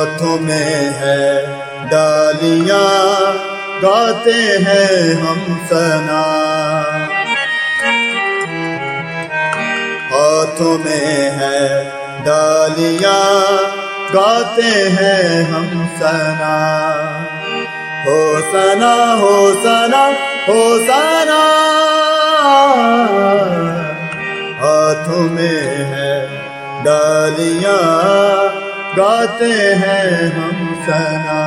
हाथों में है डालियां, गाते हैं हम सना। हाथों में है डालियां, गाते हैं हम सना। हो सना हो सना हो सना, हाथों में है डालियां, गाते हैं हम सना।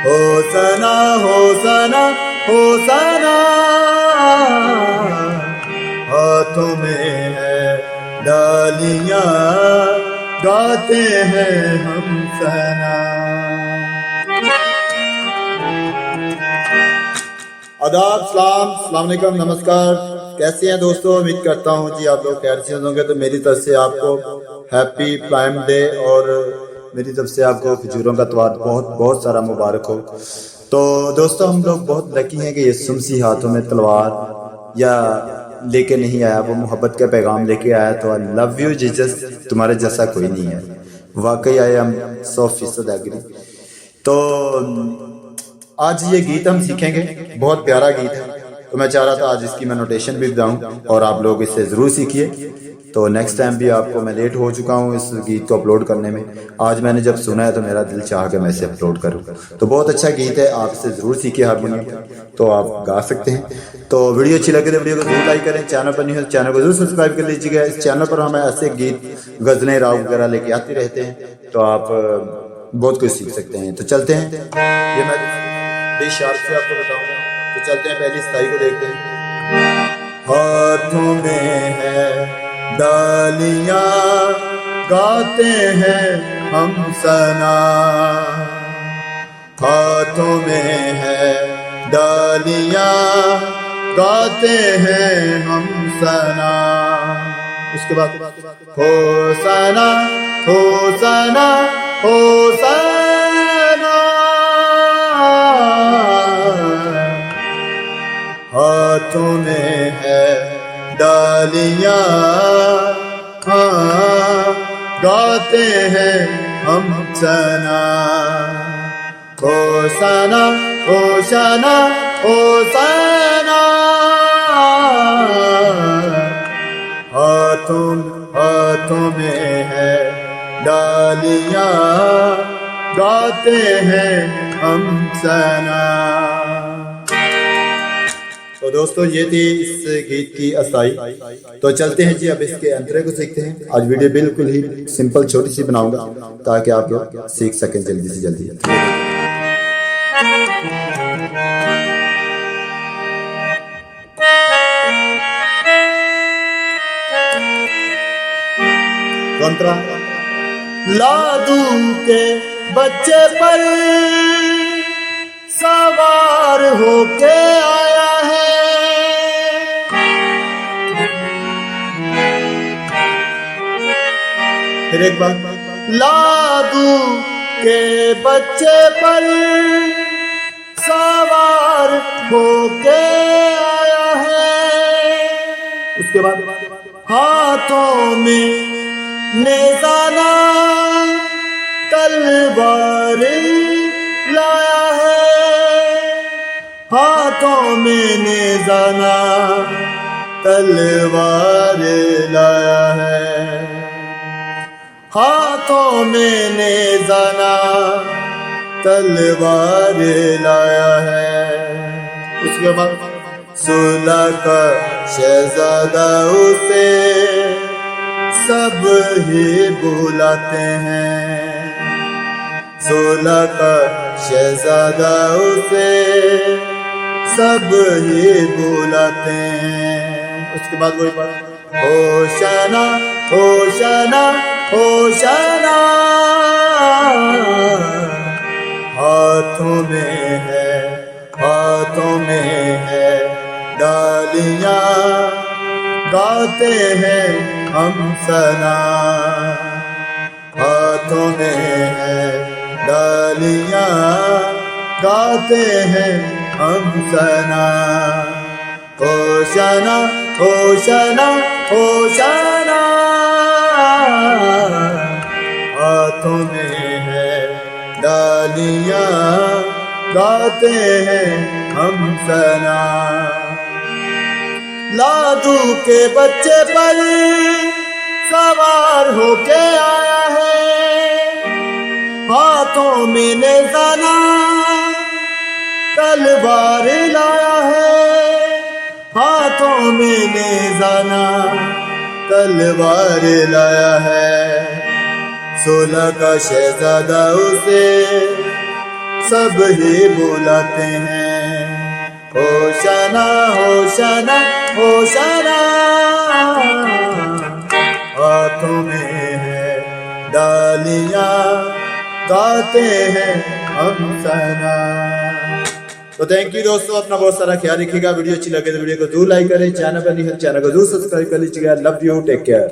हो सना हो सना हो सना, हाथों में है डालियां, गाते हैं हम सना। आदाब, सलाम अलैकुम, नमस्कार। कैसे हैं दोस्तों? उम्मीद करता हूं जी आप लोग खैर से होंगे। तो मेरी तरफ से आपको हैप्पी प्राइम डे और मेरी तरफ से आपको खजूरों का त्योहार बहुत बहुत सारा मुबारक हो। तो दोस्तों, हम लोग बहुत लकी हैं कि यीशु मसीह हाथों में तलवार या लेके नहीं आया, वो मोहब्बत का पैगाम लेके आया। तो आई लव यू जीसस, तुम्हारे जैसा कोई नहीं है। वाकई आई एम 100% एग्री। तो आज ये गीत हम सीखेंगे, बहुत प्यारा गीत है। तो मैं चाह रहा था आज इसकी मैं नोटेशन भी बताऊं और आप लोग इसे ज़रूर सीखिए। तो नेक्स्ट टाइम भी आपको, मैं लेट हो चुका हूं इस गीत को अपलोड करने में। आज मैंने जब सुना है तो मेरा दिल चाह के मैं इसे अपलोड करूं। तो बहुत अच्छा गीत है, आप इसे ज़रूर सीखिए हारमोनियम, तो आप गा सकते हैं। तो वीडियो अच्छी लगे तो वीडियो को जरूर लाइक करें। चैनल पर नहीं है तो चैनल को जरूर सब्सक्राइब कर लीजिएगा। इस चैनल पर हमें ऐसे गीत, गज़लें, राग वगैरह लेके आते रहते हैं, तो आप बहुत कुछ सीख सकते हैं। तो चलते हैं, ये मैं बड़ी शार्प से आपको बताऊंगा। तो चलते हैं, पहली स्थाई को देखते हैं। हाथों में है डालियां, गाते हैं हम सना। हाथों में है डालियां, गाते हैं हम सना। उसके बाद हो सना हो सना हो सना, हाथों में है डालियां, हाँ, गाते हैं हम सना। हो सना हो सना हो सना, हाथों में है डालियां, गाते हैं हम सना। तो दोस्तों, ये थी इस गीत की असाई। तो चलते हैं जी, अब इसके अंतरे को सीखते हैं। आज वीडियो बिल्कुल ही सिंपल छोटी सी बनाऊंगा ताकि आप लोग सीख सकें जल्दी से जल्दी। कंतरा लादू के बच्चे पर सवार होके आया है, फिर एक बार, लादू के बच्चे पर सवार होके आया है। उसके बाद हाथों में नेज़ाना तलवार लाया है। हाथों में नेज़ाना तलवार लाया है। हाथों में नेज़ाना तलवार लाया है। उसके बाद सुलह का शहजादा उसे सब ही बुलाते हैं। सुलह का शहजादा उसे सब ही बुलाते हैं। उसके बाद वही बात, होशना होशना होशना, हाथों में है डालियां, गाते हैं हम सना। हाथों में है डालियां, गाते हैं हम सना। होशना होशना होशना, हाथों में है डालियां, गाते हैं हम सना। लादू के बच्चे पर सवार होके आया है, हाथों में निशाना तलवार लाया है, हाथों में निशाना तलवार लाया है। 16 का शहजादा उसे सब ही बुलाते हैं, होशाना होशाना होशाना। हाथों में है डालियां, गाते हैं हम सना। तो थैंक यू दोस्तों, अपना बहुत सारा ख्याल रखिएगा। वीडियो अच्छी लगे तो वीडियो को जरूर लाइक करें, चैनल पर नहीं है चैनल को जरूर सब्सक्राइब कर लीजिएगा। Love you, take care.